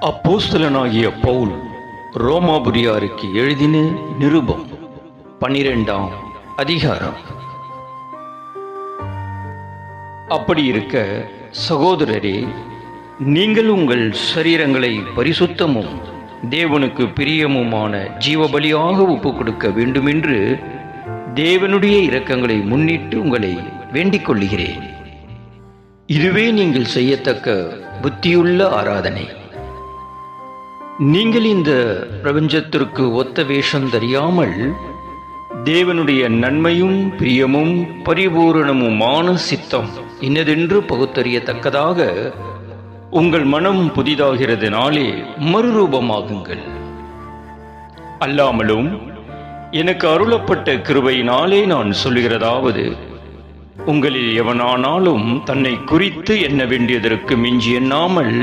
அப்போஸ்தலனாகிய பவுல் ரோமாபுரியாருக்கு எழுதின நிருபம் 12ஆம் அதிகாரம். அப்படி இருக்க சகோதரரே, நீங்கள் உங்கள் சரீரங்களை பரிசுத்தமும் தேவனுக்கு பிரியமுமான ஜீவபலியாக ஒப்புக் கொடுக்க வேண்டுமென்று தேவனுடைய இரக்கங்களை முன்னிட்டு உங்களை வேண்டிக் கொள்ளுகிறேன். இதுவே நீங்கள் செய்யத்தக்க புத்தியுள்ள ஆராதனை. நீங்கள் இந்த பிரபஞ்சத்திற்கு ஒத்த வேஷம் தெரியாமல் தேவனுடைய நன்மையும் பிரியமும் பரிபூரணமுமான சித்தம் இன்னதென்று பகுத்தறியத்தக்கதாக உங்கள் மனம் புதிதாகிறதுனாலே மறுரூபமாகுங்கள். அல்லாமலும் எனக்கு அருளப்பட்ட கிருபையினாலே நான் சொல்லுகிறதாவது, உங்களில் எவனானாலும் தன்னை குறித்து எண்ண வேண்டியதற்கு மிஞ்சி எண்ணாமல்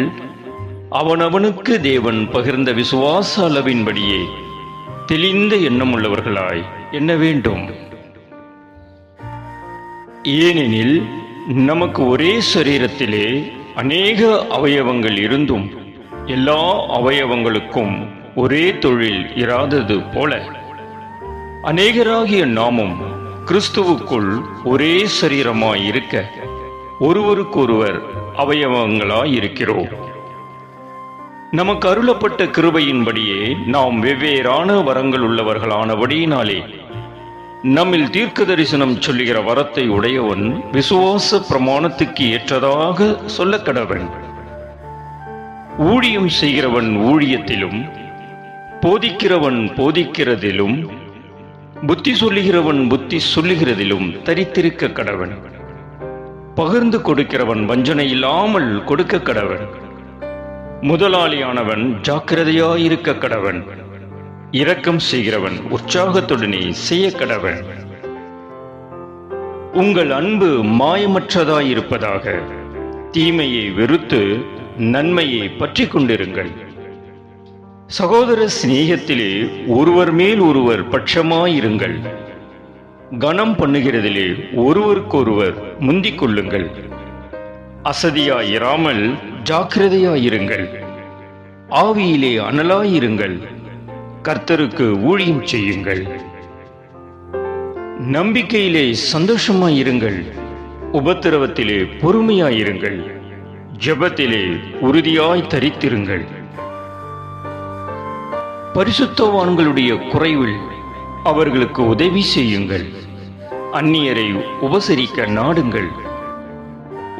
அவனவனுக்கு தேவன் பகிர்ந்த விசுவாச அளவின்படியே தெளிந்த எண்ணமுள்ளவர்களாய் எண்ண வேண்டும். ஏனெனில் நமக்கு ஒரே சரீரத்திலே அநேக அவயவங்கள் இருந்தும் எல்லா அவயவங்களுக்கும் ஒரே தொழில் இராதது போல அநேகராகிய நாமும் கிறிஸ்துவுக்குள் ஒரே சரீரமாய் இருக்க ஒருவருக்கொருவர் அவயவங்களாய் இருக்கிறோம். நமக்கு அருளப்பட்ட கிருபையின்படியே நாம் வெவ்வேறான வரங்கள் உள்ளவர்களானபடியினாலே நம்மில் தீர்க்க தரிசனம் சொல்லுகிற வரத்தை உடையவன் விசுவாச பிரமாணத்துக்கு ஏற்றதாக சொல்ல கடவன். ஊழியம் செய்கிறவன் ஊழியத்திலும், போதிக்கிறவன் போதிக்கிறதிலும், புத்தி சொல்லுகிறவன் புத்தி சொல்லுகிறதிலும் தரித்திருக்க கடவன். பகிர்ந்து கொடுக்கிறவன் வஞ்சனை இல்லாமல் கொடுக்க கடவன். முதலாளியானவன் ஜாக்கிரதையாயிருக்க கடவன். இரக்கம் செய்கிறவன் உற்சாகத்துடனே செய்ய கடவன். உங்கள் அன்பு மாயமற்றதாயிருப்பதாக. தீமையை வெறுத்து நன்மையை பற்றி கொண்டிருங்கள். சகோதர சிநேகத்திலே ஒருவர் மேல் ஒருவர் பட்சமாயிருங்கள். கனம் பண்ணுகிறதிலே ஒருவருக்கொருவர் முந்திக் கொள்ளுங்கள். அசதியாயிராமல் ஜாக்கிரதையாயிருங்கள். ஆவியிலே அனலாயிருங்கள். கர்த்தருக்கு ஊழியம் செய்யுங்கள். நம்பிக்கையிலே சந்தோஷமாயிருங்கள். உபத்திரவத்திலே பொறுமையாயிருங்கள். ஜெபத்திலே உறுதியாய் தரித்திருங்கள். பரிசுத்தவான்களுடைய குறைவில் அவர்களுக்கு உதவி செய்யுங்கள். அந்நியரை உபசரிக்க நாடுங்கள்.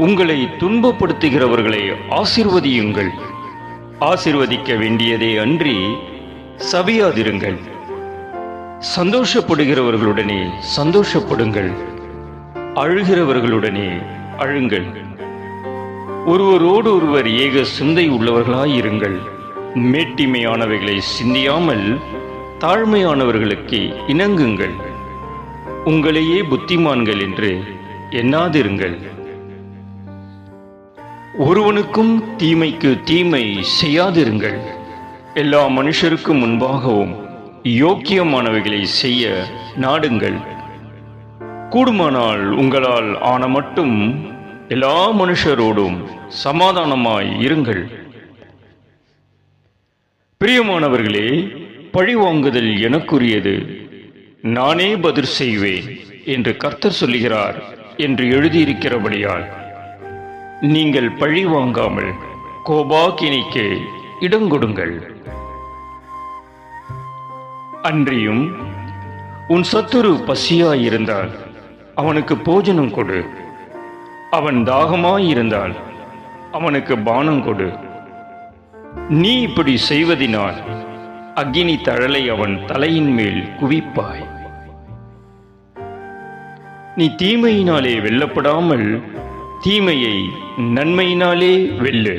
உங்களை துன்பப்படுத்துகிறவர்களை ஆசீர்வதியுங்கள். ஆசீர்வதிக்க வேண்டியதே அன்றி சபியாதிருங்கள். சந்தோஷப்படுகிறவர்களுடனே சந்தோஷப்படுங்கள். அழுகிறவர்களுடனே அழுங்கள். ஒருவரோடு ஒருவர் ஏக சிந்தை உள்ளவர்களாயிருங்கள். மேட்டிமையானவைகளை சிந்தியாமல் தாழ்மையானவர்களுக்கு இணங்குங்கள். உங்களையே புத்திமான்கள் என்று எண்ணாதிருங்கள். ஒருவனுக்கும் தீமைக்கு தீமை செய்யாதிருங்கள். எல்லா மனுஷருக்கும் முன்பாகவும் யோக்கியமானவைகளை செய்ய நாடுங்கள். கூடுமானால் உங்களால் ஆன மட்டும் எல்லா மனுஷரோடும் சமாதானமாய் இருங்கள். பிரியமானவர்களே, பழிவாங்குதல் எனக்குரியது, நானே பதில் செய்வேன் என்று கர்த்தர் சொல்லுகிறார் என்று எழுதியிருக்கிறபடியால் நீங்கள் பழி வாங்காமல் கோபாக்கினிக்கு இடங்கொடுங்கள். அன்றியும் உன் சத்துரு பசியாயிருந்தால் அவனுக்கு போஜனம் கொடு. அவன் தாகமாயிருந்தால் அவனுக்கு பானம் கொடு. நீ இப்படி செய்வதினால் அக்கினி தழலை அவன் தலையின் மேல் குவிப்பாய். நீ தீமையினாலே வெல்லப்படாமல் தீமையை நன்மையினாலே வெல்லு.